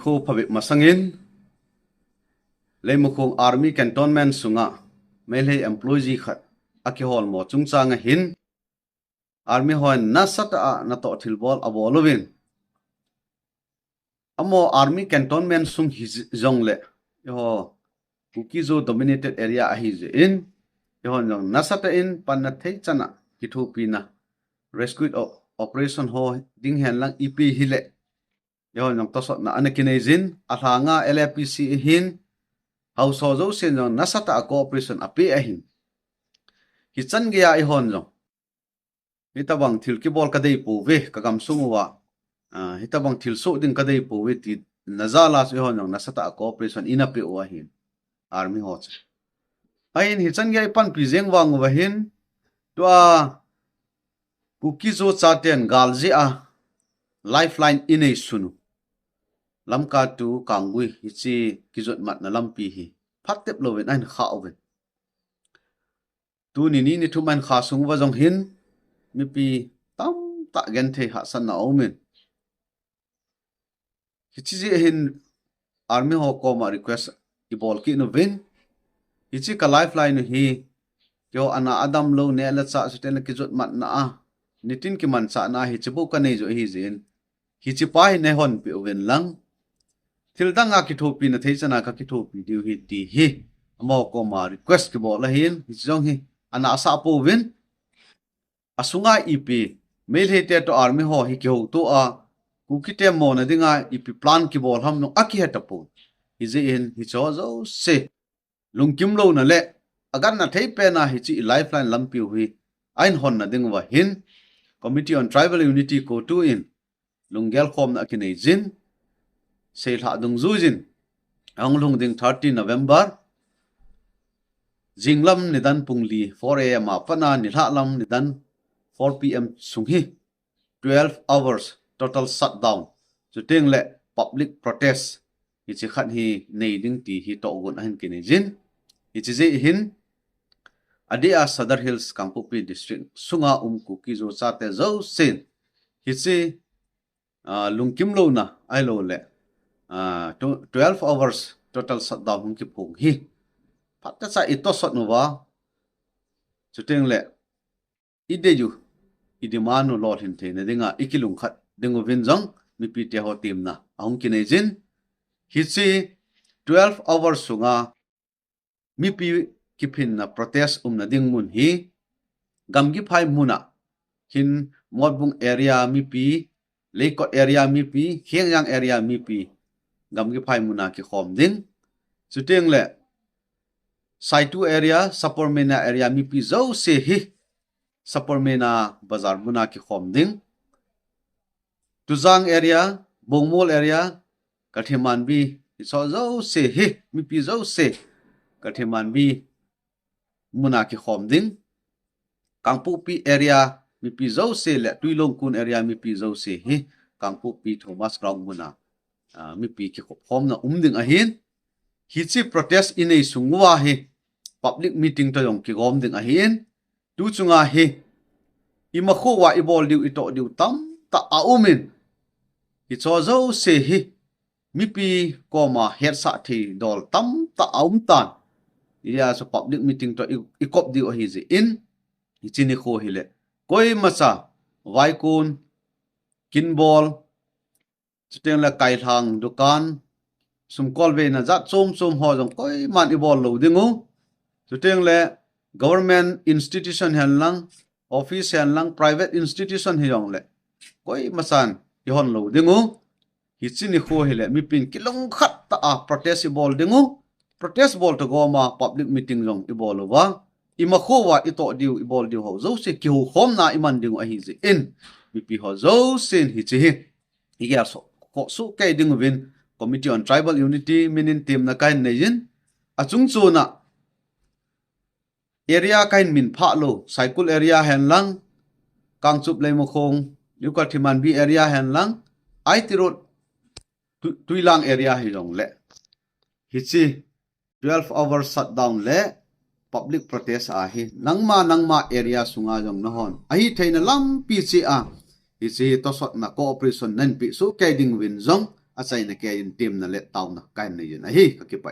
khu phabik masangin leimukhung army cantonment sunga mele employee khat akihol mo chungchanga hin army hoin nasata na to thilbol abolovin amo army cantonment sung zongle yo Kuki-Zo dominated area ahi je in yo jong nasata in panna thei chana Kiphinna rescue operation ho ding hen lang ep hile yo jong tosot na anakinezin athanga LAPC hin hauso zo sen jong nasata cooperation api ahin hi chan gya I hon jong hitabang thilki bol kadei pu ve kagam sungwa hitabang thilso ding kadei pu ve ti nazala so hon jong nasata cooperation inapi wa hin army ho che ain hi chan gya pan pizeng wang wa hin Thu'a Kuki-Zo Chate galji a lifeline inei sunu lamka tu kangui hichi kijot mat na lampi hi phattep lowen ain kha oven tu ni thu man kha sung wa jong hin mi pi tam ta gen the ha san na omen hichi je hin army ho ko ma request ibol ki no ven hichi ka lifeline hi yo ana adam lo ne la cha suten kijot mat na a nitin ki man cha na hi chibu ka nei zo hi zin hi chi pai ne hon pe oven lang thil danga ki thopi na thei chana ka ki thopi diu hi ti hi amo ko ma request ki bo la hin hi jong hi ana sa po ven asunga ep mail he te to army ho hi ki ho to a kuki te mo na dinga ep plan ki bol ham no aki heta po hi je in hi cho zo se lungkim lo na le agar na thei pe na hi chi lifeline lampi hui ain hon na ding wa hin committee on tribal unity CoTU in lungel khom na kinai jin seil ha dung zu jin ang lung ding 30 November jinglam nidan pungli 4 am apana nilha lam nidan 4 pm sunghi 12 hours total shutdown chuting le public protest hi chi khat hi nei ding ti hi to gun han kinai jin hi chi je hin adia Sadar Hills Kampupi district sunga Kuki-Zo Chate zo sen hi chi lungkim lo na ai lo le 12 hours total shutdown hung ki phung hi phatta cha ito sot no wa chuteng le ideju idimanu lo hin the na dinga ikilung khat dingo vin jong mi pi te ho tim na ahung ki nei jin hi chi 12 hours sunga mi pi Kiphinna protest na ding mun hi gamgi phai muna hin modbung area mi pi leikot area mi pi hengyang area mi pi gamgi phai muna ki khom ding chuteng le saitu area sapormena area mi pi zo se hi sapormena bazar muna ki khom ding tuzang area bongmol area kathiman bi so zo se hi mi pi zo se kathiman bi muna ki khom ding Kangpupi area mi pi zo se le tuilong kun area mi pi zo se hi Kangpupi Thomas ground muna mi pi ki khom na ding a hin hi chi protest in ei sungwa hi public meeting to yong ki gom ding a hin tu chunga hi ima kho wa ibol diu ito diu tam ta a umin hi cho zo se hi mi pi ko ma Hetsah thi dol tam ta aum tan ya so public meeting to ikop di o hi je in hichini kho hile koi macha waikun kinbol chuteng la kai thang dukan sumkol ve na zat chom ho jong koi man ibol lo dingu chuteng le government institution han lang office han lang private institution hi jong le koi masan hi hon lo dingu hichini kho hile mi pin kilong khat ta a protest ibol dingu protest bol to go ma public meeting jong ibol wa ima kho wa ito diu ibol diu ho zo se ki hu khom na iman ding a hi je in mi pi ho zo sen hi che hi ya so ko su kai ding win committee on tribal unity minin team na kain nei jin achung chu na area kain min pha lo cycle area hen lang kangchup leimo khong yuka thiman bi area hen lang ai ti road tuilang area hi jong le hi chi 12 hours shutdown le public protest a hi nangma area sunga jong na hon a hi theina lam pi chi a hi chi to sot na cooperation nan pi su kai ding win jong อาศัยในแกยินเต็มนั่นแหละเตานะกันในยินไอ้ฮิก็เก็บไป